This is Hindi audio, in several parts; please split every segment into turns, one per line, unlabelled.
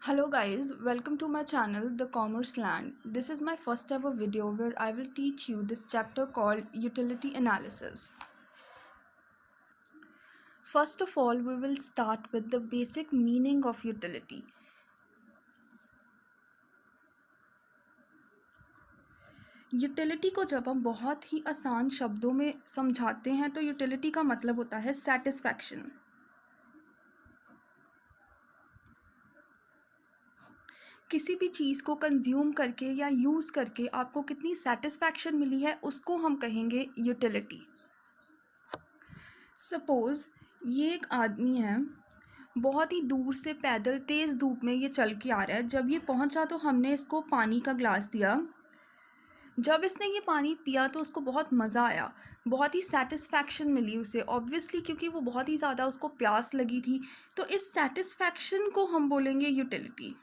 Hello guys, welcome to my channel The Commerce Land. This is my first ever video where I will teach you this chapter called Utility Analysis. First of all, we will start with the basic meaning of utility. Utility को जब हम बहुत ही आसान शब्दों में समझाते हैं तो यूटिलिटी का मतलब होता है सेटिस्फैक्शन। किसी भी चीज़ को कंज्यूम करके या यूज़ करके आपको कितनी सेटिस्फैक्शन मिली है उसको हम कहेंगे यूटिलिटी। सपोज़ ये एक आदमी है, बहुत ही दूर से पैदल तेज़ धूप में ये चल के आ रहा है। जब ये पहुंचा तो हमने इसको पानी का ग्लास दिया। जब इसने ये पानी पिया तो उसको बहुत मज़ा आया, बहुत ही सेटिस्फैक्शन मिली उसे, ऑब्वियसली क्योंकि वो बहुत ही ज़्यादा उसको प्यास लगी थी। तो इस सेटिस्फैक्शन को हम बोलेंगे यूटिलिटी।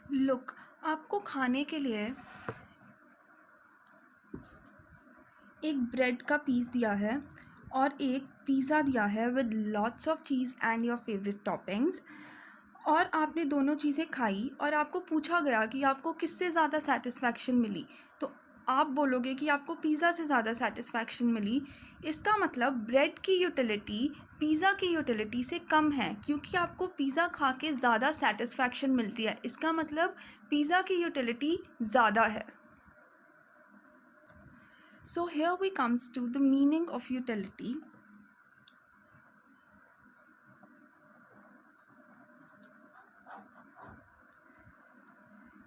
लुक, आपको खाने के लिए एक ब्रेड का पीस दिया है और एक पिज़्ज़ा दिया है with lots of cheese and your favourite toppings, और आपने दोनों चीज़ें खाई और आपको पूछा गया कि आपको किससे ज़्यादा सेटिस्फैक्शन मिली, तो आप बोलोगे कि आपको पिज़्ज़ा से ज़्यादा सेटिस्फैक्शन मिली। इसका मतलब ब्रेड की यूटिलिटी पिज़्ज़ा की यूटिलिटी से कम है, क्योंकि आपको पिज़्ज़ा खा के ज़्यादा सेटिस्फैक्शन मिलती है। इसका मतलब पिज़्ज़ा की यूटिलिटी ज़्यादा है। So here we comes to the meaning of utility.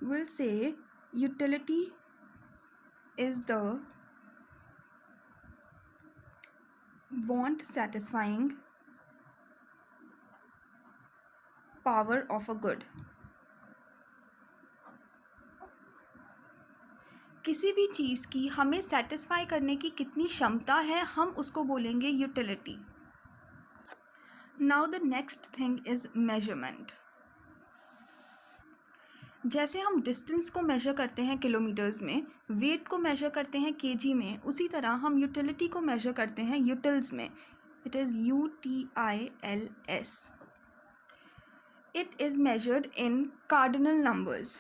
We'll say utility is the want satisfying power of a good. किसी भी चीज़ की हमें सेटिस्फाई करने की कितनी क्षमता है, हम उसको बोलेंगे utility. Now the next thing is measurement. जैसे हम डिस्टेंस को मेजर करते हैं किलोमीटर्स में, वेट को मेजर करते हैं केजी में, उसी तरह हम यूटिलिटी को मेजर करते हैं यूटिल्स में। It is UTILS. It is measured in cardinal numbers.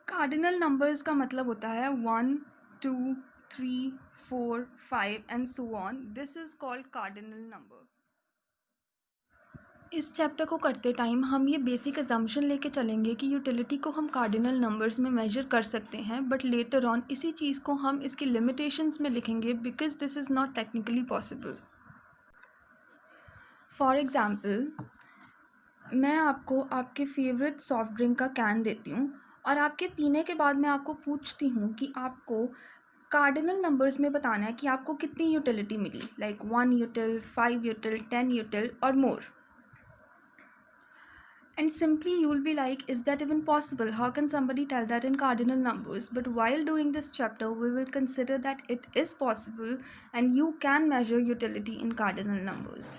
Cardinal numbers का मतलब होता है 1, 2, 3, 4, 5 and so on. This is called cardinal number. इस चैप्टर को करते टाइम हम ये बेसिक अजम्पशन लेके चलेंगे कि यूटिलिटी को हम कार्डिनल नंबर्स में मेजर कर सकते हैं, बट लेटर ऑन इसी चीज़ को हम इसकी लिमिटेशंस में लिखेंगे because this is not technically possible. For example, मैं आपको आपके फेवरेट सॉफ्ट ड्रिंक का कैन देती हूँ और आपके पीने के बाद मैं आपको पूछती हूँ कि आपको कार्डिनल नंबर्स में बताना है कि आपको कितनी यूटिलिटी मिली, लाइक 1 यूटिल, 5 यूटिल, 10 यूटिल और मोर। And simply you will be like, is that even possible? How can somebody tell that in cardinal numbers? But while doing this chapter, we will consider that it is possible and you can measure utility in cardinal numbers.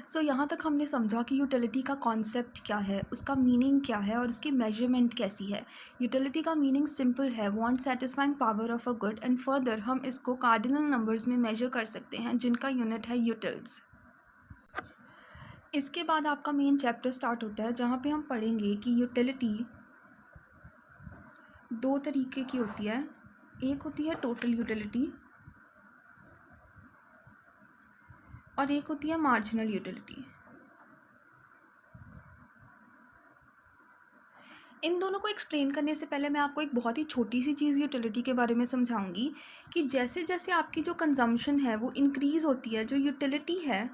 सो यहाँ तक हमने समझा कि यूटिलिटी का कॉन्सेप्ट क्या है, उसका मीनिंग क्या है और उसकी मेजरमेंट कैसी है। यूटिलिटी का मीनिंग सिंपल है, want satisfying power of a good, and further हम इसको कार्डिनल नंबर्स में मेजर कर सकते हैं जिनका यूनिट है यूटिल्स। इसके बाद आपका मेन चैप्टर स्टार्ट होता है जहाँ पे हम पढ़ेंगे कि यूटिलिटी दो तरीके की होती है। एक होती है टोटल यूटिलिटी और एक होती है मार्जिनल यूटिलिटी। इन दोनों को एक्सप्लेन करने से पहले मैं आपको एक बहुत ही छोटी सी चीज़ यूटिलिटी के बारे में समझाऊंगी कि जैसे जैसे आपकी जो कंजम्पशन है वो इंक्रीज़ होती है, जो यूटिलिटी है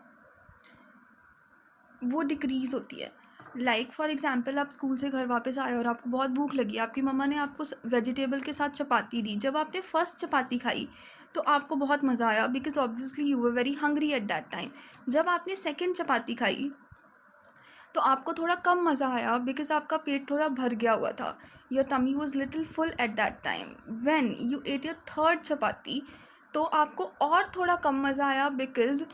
वो डिक्रीज़ होती है। लाइक फॉर एग्जांपल, आप स्कूल से घर वापस आए और आपको बहुत भूख लगी, आपकी मम्मा ने आपको वेजिटेबल के साथ चपाती दी। जब आपने फर्स्ट चपाती खाई तो आपको बहुत मज़ा आया because obviously you were very hungry eight that time. जब आपने सेकेंड चपाती खाई तो आपको थोड़ा कम मज़ा आया बिकॉज आपका पेट थोड़ा भर गया हुआ था, your tummy was little full at that time. When you ate your third chapati तो आपको और थोड़ा कम मज़ा आया बिकॉज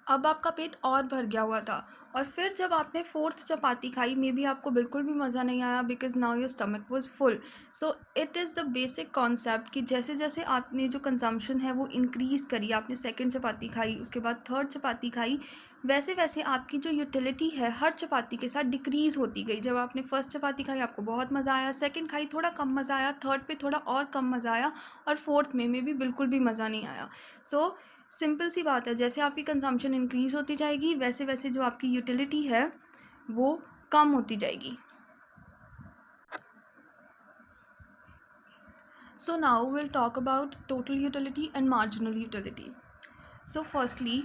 अब आपका पेट और भर गया हुआ था, और फिर जब आपने फोर्थ चपाती खाई, मे बी आपको बिल्कुल भी मज़ा नहीं आया because now your stomach was full. So it is the basic concept कि जैसे जैसे आपने जो कंजम्पशन है वो इंक्रीज़ करी, आपने सेकंड चपाती खाई, उसके बाद थर्ड चपाती खाई, वैसे वैसे आपकी जो यूटिलिटी है हर चपाती के साथ डिक्रीज़ होती गई. जब आपने फर्स्ट चपाती खाई आपको बहुत मज़ा आया, सेकंड खाई थोड़ा कम मज़ा आया, थर्ड पे थोड़ा और कम मज़ा आया, और फोर्थ में भी बिल्कुल भी मज़ा नहीं आया. सो सिंपल सी बात है, जैसे आपकी कंजम्पशन इंक्रीज़ होती जाएगी वैसे वैसे जो आपकी यूटिलिटी है वो कम होती जाएगी. So now will talk about total utility and marginal utility. So firstly,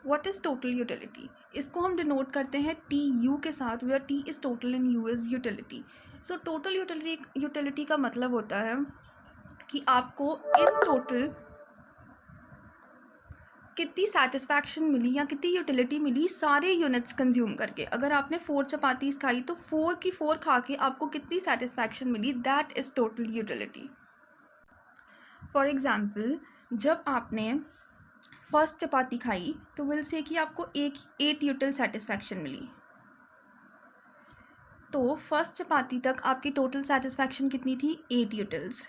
what is total utility? इसको हम डिनोट करते हैं टी यू के साथ, where T is total and U is utility. So total utility का मतलब होता है कि आपको इन टोटल कितनी सेटिस्फैक्शन मिली या कितनी यूटिलिटी मिली सारे यूनिट्स कंज्यूम करके. अगर आपने 4 चपातीस खाई तो 4 की 4 खा के आपको कितनी सेटिस्फैक्शन मिली, that is total utility. For example, जब आपने फर्स्ट चपाती खाई तो विल से कि आपको 8 यूटिल सेटिस्फैक्शन मिली. तो फर्स्ट चपाती तक आपकी टोटल सेटिस्फैक्शन कितनी थी? 8 यूटिल्स.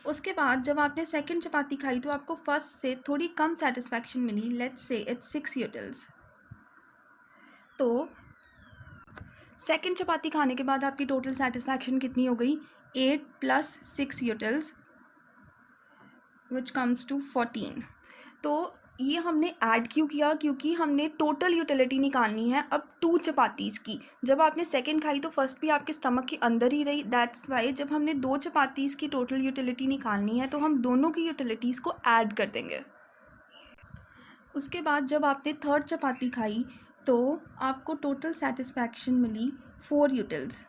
उसके बाद जब आपने सेकंड चपाती खाई तो आपको फर्स्ट से थोड़ी कम सेटिस्फैक्शन मिली, लेट्स से इट्स 6 यूटिल्स. तो सेकंड चपाती खाने के बाद आपकी टोटल सेटिस्फैक्शन कितनी हो गई? 8 + 6 यूटिल्स विच कम्स टू 14. तो ये हमने ऐड क्यों किया? क्योंकि हमने टोटल यूटिलिटी निकालनी है अब 2 चपातीज़ की. जब आपने सेकंड खाई तो फर्स्ट भी आपके स्टमक के अंदर ही रही, दैट्स वाई जब हमने 2 चपातीज़ की टोटल यूटिलिटी निकालनी है तो हम दोनों की यूटिलिटीज़ को ऐड कर देंगे. उसके बाद जब आपने थर्ड चपाती खाई तो आपको टोटल सेटिस्फैक्शन मिली 4 यूटिल्स,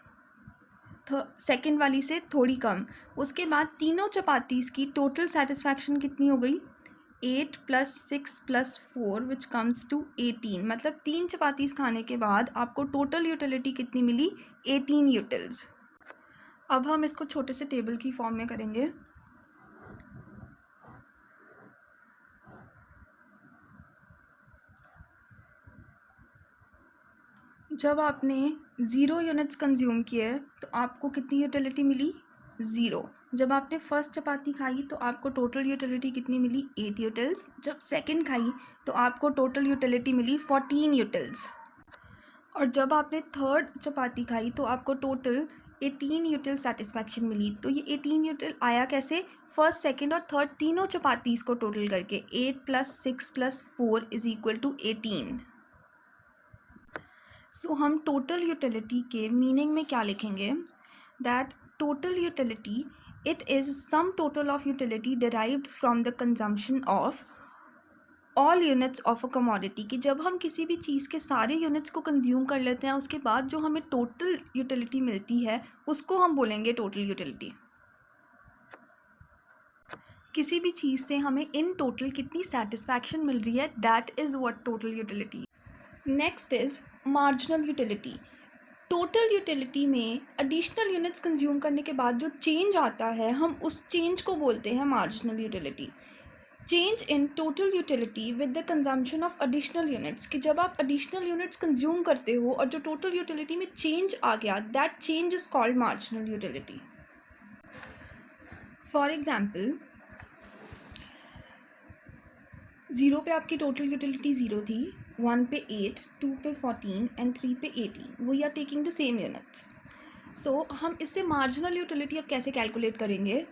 सेकंड वाली से थोड़ी कम. उसके बाद तीनों चपातीज़ की टोटल सेटिस्फैक्शन कितनी हो गई? 8 + 6 + 4 विच कम्स टू 18. मतलब 3 चपातीज़ खाने के बाद आपको टोटल यूटिलिटी कितनी मिली? 18 यूटिल्स. अब हम इसको छोटे से टेबल की फॉर्म में करेंगे. जब आपने 0 यूनिट्स कंज्यूम किए तो आपको कितनी यूटिलिटी मिली? 0. जब आपने फर्स्ट चपाती खाई तो आपको टोटल यूटिलिटी कितनी मिली? 8 यूटिल्स. जब सेकंड खाई तो आपको टोटल यूटिलिटी मिली 14 यूटिल्स. और जब आपने थर्ड चपाती खाई तो आपको टोटल 18 यूटिल सेटिस्फैक्शन मिली. तो ये 18 यूटिल आया कैसे? फर्स्ट, सेकंड और थर्ड तीनों चपातीज़ को टोटल करके 8 + 6 + 4 इज़ इक्वल टू 18. सो हम टोटल यूटिलिटी के मीनिंग में क्या लिखेंगे? That total utility, it is sum total of utility derived from the consumption of all units of a commodity. कि जब हम किसी भी चीज़ के सारे यूनिट्स को कंज्यूम कर लेते हैं उसके बाद जो हमें टोटल यूटिलिटी मिलती है उसको हम बोलेंगे टोटल यूटिलिटी. किसी भी चीज़ से हमें इन टोटल कितनी सेटिस्फैक्शन मिल रही है, that is what total utility. Next is marginal utility. Total utility में एडिशनल यूनिट्स कंज्यूम करने के बाद जो चेंज आता है हम उस चेंज को बोलते हैं marginal utility. Change in total utility with the consumption of additional units. कि जब आप एडिशनल यूनिट्स कंज्यूम करते हो और जो टोटल यूटिलिटी में चेंज आ गया, that change is called marginal utility. For example, 0 पे आपकी टोटल यूटिलिटी 0 थी, 1 पे 8, 2 पे 14 एंड 3 पे 18. We are taking the same units. So हम इससे मार्जिनल यूटिलिटी अब कैसे कैलकुलेट करेंगे?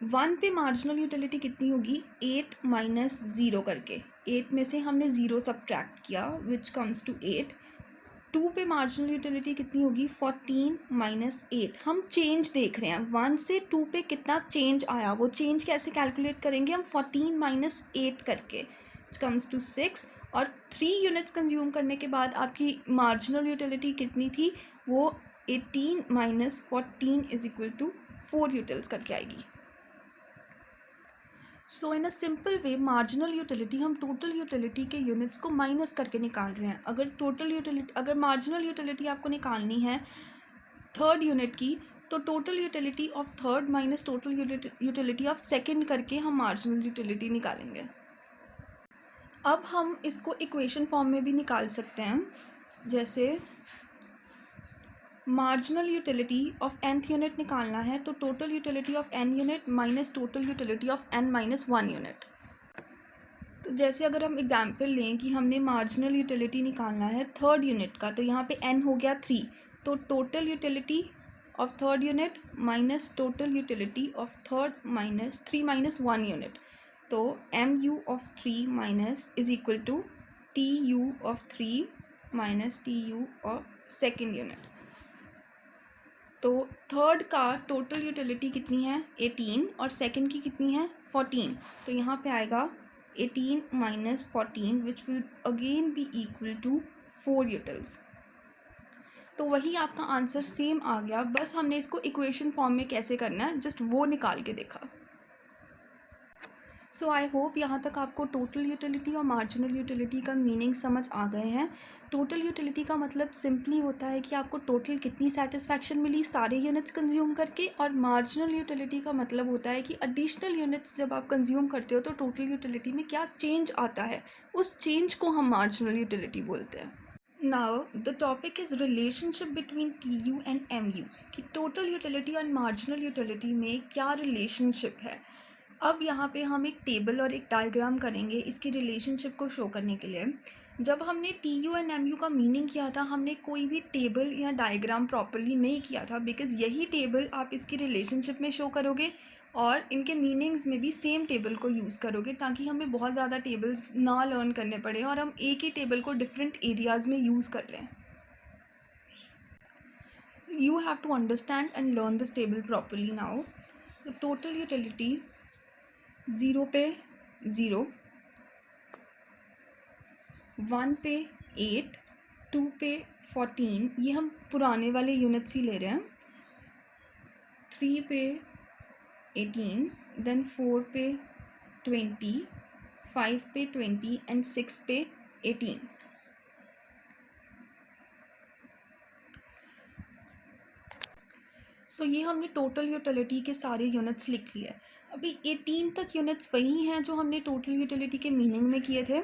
1 पे मार्जिनल यूटिलिटी कितनी होगी? 8 - 0 करके. 8 में से हमने 0 सब्ट्रैक्ट किया विच कम्स टू 8. 2 पे मार्जिनल यूटिलिटी कितनी होगी? 14 - 8. हम चेंज देख रहे हैं 1 से 2 पे कितना चेंज आया, वो चेंज कैसे कैलकुलेट करेंगे हम? 14 - 8 करके विच कम्स टू 6. और 3 यूनिट्स कंज्यूम करने के बाद आपकी मार्जिनल यूटिलिटी कितनी थी? वो 18 - 14 इज इक्वल टू 4 यूटिल्स करके आएगी. So in a simple way, marginal utility हम टोटल यूटिलिटी के यूनिट्स को माइनस करके निकाल रहे हैं. अगर मार्जिनल यूटिलिटी आपको निकालनी है थर्ड यूनिट की तो total utility of third minus total utility of second करके हम मार्जिनल यूटिलिटी निकालेंगे। अब हम इसको इक्वेशन फॉर्म में भी निकाल सकते हैं, जैसे marginal utility of nth unit निकालना है तो total utility of n unit minus total utility of n minus 1 unit. तो जैसे अगर हम एग्जांपल लें कि हमने मार्जिनल यूटिलिटी निकालना है थर्ड यूनिट का, तो यहाँ पे n हो गया 3, तो total utility of third unit minus total utility of third minus 3 minus 1 unit, तो mu of 3 minus is equal to tu of 3 minus tu of second unit. तो थर्ड का टोटल यूटिलिटी कितनी है 18 और सेकंड की कितनी है 14, तो यहाँ पे आएगा 18 minus 14 which will again be equal to 4 utils. तो वही आपका आंसर सेम आ गया, बस हमने इसको इक्वेशन फॉर्म में कैसे करना है जस्ट वो निकाल के देखा। सो आई होप यहाँ तक आपको टोटल यूटिलिटी और मार्जिनल यूटिलिटी का मीनिंग समझ आ गए हैं। टोटल यूटिलिटी का मतलब सिंपली होता है कि आपको टोटल कितनी सेटिस्फैक्शन मिली सारे यूनिट्स कंज्यूम करके, और मार्जिनल यूटिलिटी का मतलब होता है कि एडिशनल यूनिट्स जब आप कंज्यूम करते हो तो टोटल यूटिलिटी में क्या चेंज आता है, उस चेंज को हम मार्जिनल यूटिलिटी बोलते हैं। Now the topic is relationship between TU and MU, कि टोटल यूटिलिटी और मार्जिनल यूटिलिटी में क्या रिलेशनशिप है। अब यहाँ पे हम एक टेबल और एक डायग्राम करेंगे इसकी रिलेशनशिप को शो करने के लिए। जब हमने TU एंड MU का मीनिंग किया था हमने कोई भी टेबल या डायग्राम प्रॉपरली नहीं किया था, बिकॉज़ यही टेबल आप इसकी रिलेशनशिप में शो करोगे और इनके मीनिंग्स में भी सेम टेबल को यूज़ करोगे, ताकि हमें बहुत ज़्यादा टेबल्स ना लर्न करने पड़े और हम एक ही टेबल को डिफरेंट एरियाज़ में यूज़ कर लें। So you have to understand and learn this table properly now. So total utility 0 पे 0, 1 पे 8, 2 पे 14, ये हम पुराने वाले यूनिट्स ही ले रहे हैं, 3 पे 18, देन 4 पे 20, 5 पे 20 एंड 6 पे 18। सो ये हमने टोटल यूटिलिटी के सारे यूनिट्स लिख लिए। अभी 18 तक यूनिट्स वही हैं जो हमने टोटल यूटिलिटी के मीनिंग में किए थे।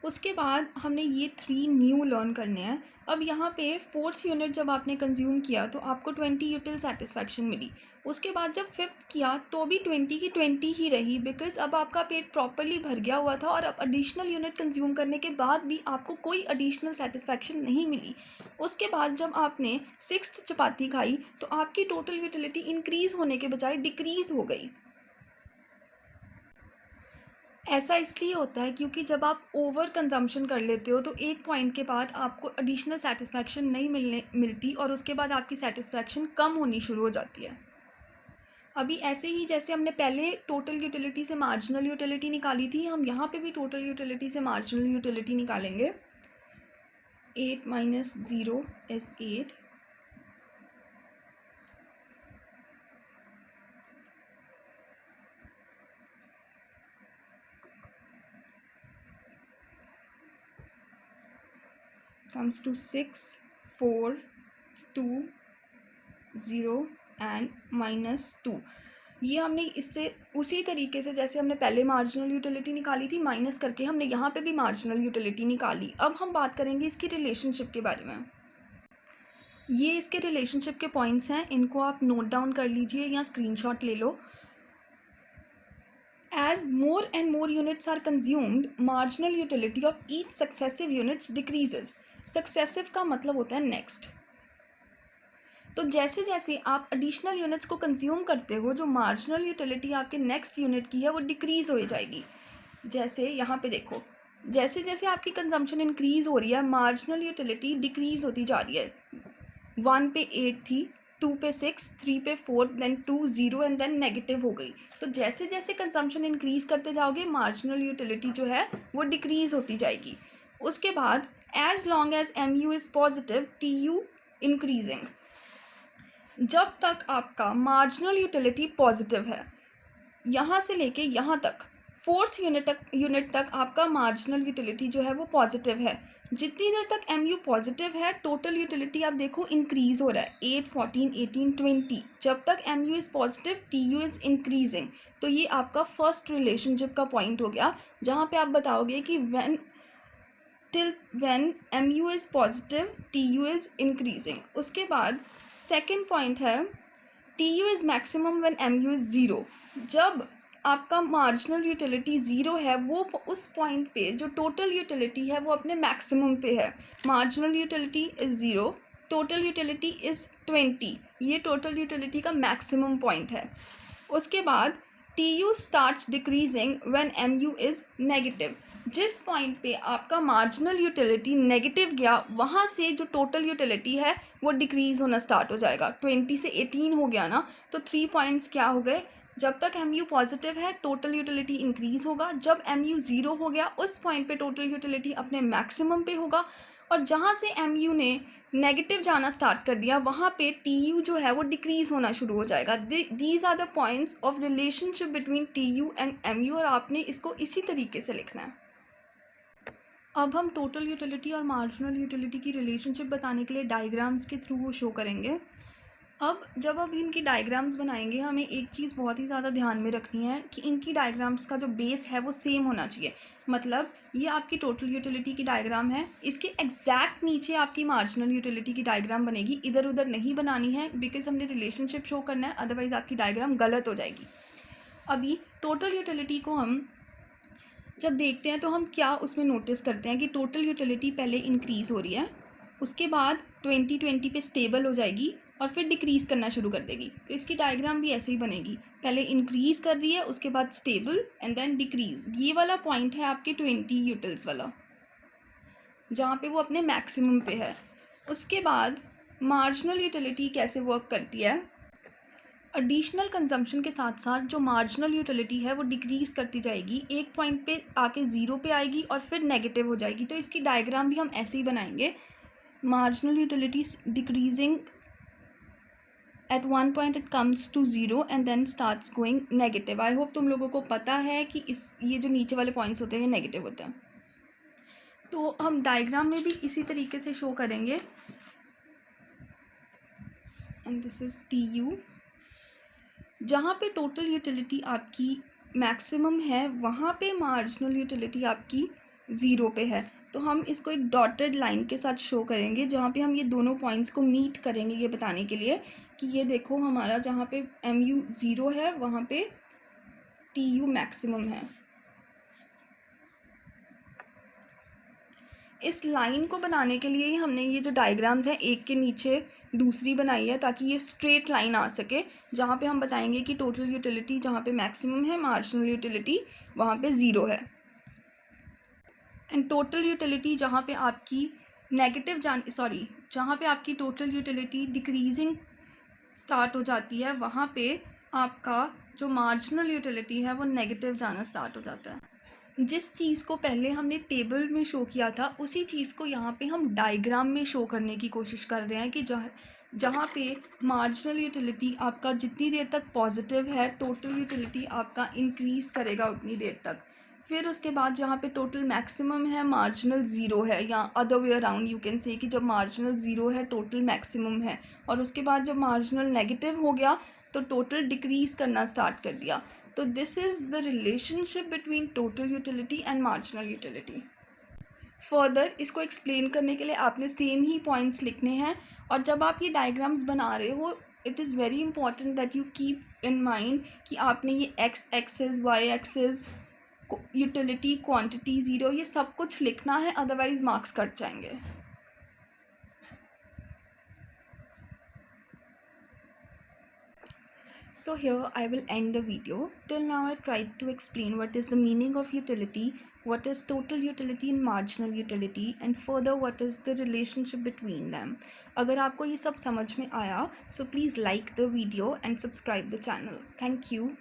उसके बाद हमने ये 3 न्यू लर्न करने हैं। अब यहाँ पे 4th यूनिट जब आपने कंज्यूम किया तो आपको 20 यूटिल सेटिस्फैक्शन मिली। उसके बाद जब 5th किया तो भी 20 की 20 ही रही, बिकॉज अब आपका पेट प्रॉपरली भर गया हुआ था और अब एडिशनल यूनिट कंज्यूम करने के बाद भी आपको कोई एडिशनल सेटिस्फैक्शन नहीं मिली। उसके बाद जब आपने 6th चपाती खाई तो आपकी टोटल यूटिलिटी इंक्रीज़ होने के बजाय डिक्रीज़ हो गई। ऐसा इसलिए होता है क्योंकि जब आप ओवर कंजम्पशन कर लेते हो तो एक पॉइंट के बाद आपको एडिशनल सेटिस्फैक्शन नहीं मिलती और उसके बाद आपकी सेटिस्फैक्शन कम होनी शुरू हो जाती है। अभी ऐसे ही जैसे हमने पहले टोटल यूटिलिटी से मार्जिनल यूटिलिटी निकाली थी, हम यहाँ पे भी टोटल यूटिलिटी से मार्जिनल यूटिलिटी निकालेंगे। 8 minus 0 is 8, comes to 6, 4, 2, 0 and -2। ये हमने इससे उसी तरीके से जैसे हमने पहले मार्जिनल यूटिलिटी निकाली थी माइनस करके हमने यहाँ पे भी मार्जिनल यूटिलिटी निकाली। अब हम बात करेंगे इसकी रिलेशनशिप के बारे में। ये इसके रिलेशनशिप के पॉइंट्स हैं, इनको आप नोट डाउन कर लीजिए या स्क्रीनशॉट ले लो। As more and more units are consumed, marginal utility of each successive units decreases. Successive का मतलब होता है next। तो जैसे जैसे आप एडिशनल यूनिट्स को कंज्यूम करते हो जो मार्जिनल यूटिलिटी आपके नेक्स्ट यूनिट की है वो डिक्रीज़ हो जाएगी। जैसे यहाँ पे देखो, जैसे जैसे आपकी कंजम्पशन इंक्रीज़ हो रही है मार्जिनल यूटिलिटी डिक्रीज़ होती जा रही है। 1 पे 8 थी, 2 पे 6, 3 पे 4, देन 2 0 एंड देन नेगेटिव हो गई। तो जैसे जैसे कंजम्पशन इंक्रीज़ करते जाओगे मार्जिनल यूटिलिटी जो है वो डिक्रीज़ होती जाएगी। उसके बाद as long as MU is positive TU increasing. जब तक आपका मार्जिनल यूटिलिटी पॉजिटिव है यहाँ से लेके यहाँ तक 4th यूनिट तक आपका मार्जिनल यूटिलिटी जो है वो पॉजिटिव है। जितनी देर तक MU पॉजिटिव है, टोटल यूटिलिटी आप देखो इंक्रीज हो रहा है, 8, 14, 18, 20। जब तक MU is positive, TU is increasing. तो ये आपका फर्स्ट रिलेशनशिप का पॉइंट हो गया, जहाँ पे आप बताओगे कि when MU is positive, TU is increasing. उसके बाद सेकेंड पॉइंट है TU is maximum when MU is zero. जब आपका मार्जिनल यूटिलिटी ज़ीरो है, वो उस पॉइंट पे जो टोटल यूटिलिटी है वो अपने मैक्सिमम पे है। Marginal utility is zero, total utility is 20। ये टोटल यूटिलिटी का मैक्सिमम पॉइंट है। उसके बाद TU starts decreasing when MU is negative. जिस पॉइंट पे आपका मार्जिनल यूटिलिटी नेगेटिव गया, वहाँ से जो टोटल यूटिलिटी है वो डिक्रीज़ होना स्टार्ट हो जाएगा। 20 से 18 हो गया ना, तो 3 पॉइंट्स क्या हो गए? जब तक MU पॉजिटिव है, टोटल यूटिलिटी इंक्रीज़ होगा। जब MU ज़ीरो हो गया, उस पॉइंट पे टोटल यूटिलिटी अपने मैक्सिमम पे होगा। और जहाँ से MU ने नेगेटिव जाना स्टार्ट कर दिया, वहाँ पे TU जो है वो डिक्रीज़ होना शुरू हो जाएगा। These are the points of relationship between TU and MU, और आपने इसको इसी तरीके से लिखना है। अब हम टोटल यूटिलिटी और मार्जिनल यूटिलिटी की रिलेशनशिप बताने के लिए डायग्राम्स के थ्रू वो शो करेंगे। अब जब अब इनकी डायग्राम्स बनाएंगे, हमें एक चीज़ बहुत ही ज़्यादा ध्यान में रखनी है कि इनकी डायग्राम्स का जो बेस है वो सेम होना चाहिए। मतलब ये आपकी टोटल यूटिलिटी की डायग्राम है, इसके एग्जैक्ट नीचे आपकी मार्जिनल यूटिलिटी की डायग्राम बनेगी। इधर उधर नहीं बनानी है, बिकॉज हमने रिलेशनशिप शो करना है, अदरवाइज़ आपकी डायग्राम गलत हो जाएगी। अभी टोटल यूटिलिटी को हम जब देखते हैं तो हम क्या उसमें नोटिस करते हैं कि टोटल यूटिलिटी पहले इंक्रीज़ हो रही है, उसके बाद 2020 पे स्टेबल हो जाएगी और फिर डिक्रीज़ करना शुरू कर देगी। तो इसकी डायग्राम भी ऐसे ही बनेगी, पहले इंक्रीज़ कर रही है, उसके बाद स्टेबल एंड देन डिक्रीज़। ये वाला पॉइंट है आपके 20 यूटिल्स वाला, जहाँ पे वो अपने मैक्सिमम पे है। उसके बाद मार्जिनल यूटिलिटी कैसे वर्क करती है? एडिशनल कंजम्पशन के साथ साथ जो मार्जिनल यूटिलिटी है वो डिक्रीज़ करती जाएगी, एक पॉइंट पे आके ज़ीरो पे आएगी और फिर नेगेटिव हो जाएगी। तो इसकी डायग्राम भी हम ऐसे ही बनाएंगे, marginal utility decreasing at one point it comes to zero and then starts going negative. I hope तुम लोगों को पता है कि ये जो नीचे वाले पॉइंट्स होते हैं नेगेटिव होते हैं। तो हम डायग्राम में भी इसी तरीके से शो करेंगे, एंड दिस इज़ TU। जहाँ पे टोटल यूटिलिटी आपकी मैक्सिमम है, वहाँ पे मार्जिनल यूटिलिटी आपकी ज़ीरो पे है। तो हम इसको एक डॉटेड लाइन के साथ शो करेंगे, जहाँ पे हम ये दोनों पॉइंट्स को मीट करेंगे, ये बताने के लिए कि ये देखो हमारा जहाँ पे MU ज़ीरो है वहाँ पे TU मैक्सिमम है। इस लाइन को बनाने के लिए ही हमने ये जो डायग्राम्स हैं एक के नीचे दूसरी बनाई है, ताकि ये स्ट्रेट लाइन आ सके, जहाँ पे हम बताएंगे कि टोटल यूटिलिटी जहाँ पे मैक्सिमम है, मार्जिनल यूटिलिटी वहाँ पे ज़ीरो है। एंड टोटल यूटिलिटी जहाँ पे आपकी जहाँ पे आपकी टोटल यूटिलिटी डिक्रीजिंग स्टार्ट हो जाती है, वहाँ पे आपका जो मार्जिनल यूटिलिटी है वो नेगेटिव जाना स्टार्ट हो जाता है। जिस चीज़ को पहले हमने टेबल में शो किया था, उसी चीज़ को यहाँ पे हम डायग्राम में शो करने की कोशिश कर रहे हैं कि जहाँ पे मार्जिनल यूटिलिटी आपका जितनी देर तक पॉजिटिव है, टोटल यूटिलिटी आपका इंक्रीज़ करेगा उतनी देर तक। फिर उसके बाद जहाँ पे टोटल मैक्सिमम है, मार्जिनल ज़ीरो है, या other way around you can say कि जब मार्जिनल ज़ीरो है टोटल मैक्सिमम है, और उसके बाद जब मार्जिनल नेगेटिव हो गया तो टोटल डिक्रीज़ करना स्टार्ट कर दिया। तो this is the relationship between total utility and marginal utility. Further इसको एक्सप्लेन करने के लिए आपने सेम ही पॉइंट्स लिखने हैं, और जब आप ये डायग्राम्स बना रहे हो, it is very important that you keep in mind कि आपने ये x axis, y axis, utility, quantity, zero, ये सब कुछ लिखना है, अदरवाइज मार्क्स कट जाएंगे। So here I will end the video. Till now I tried to explain what is the meaning of utility, what is total utility and marginal utility, and further what is the relationship between them. अगर आपको ये सब समझ में आया, so please like the video and subscribe the channel. Thank you.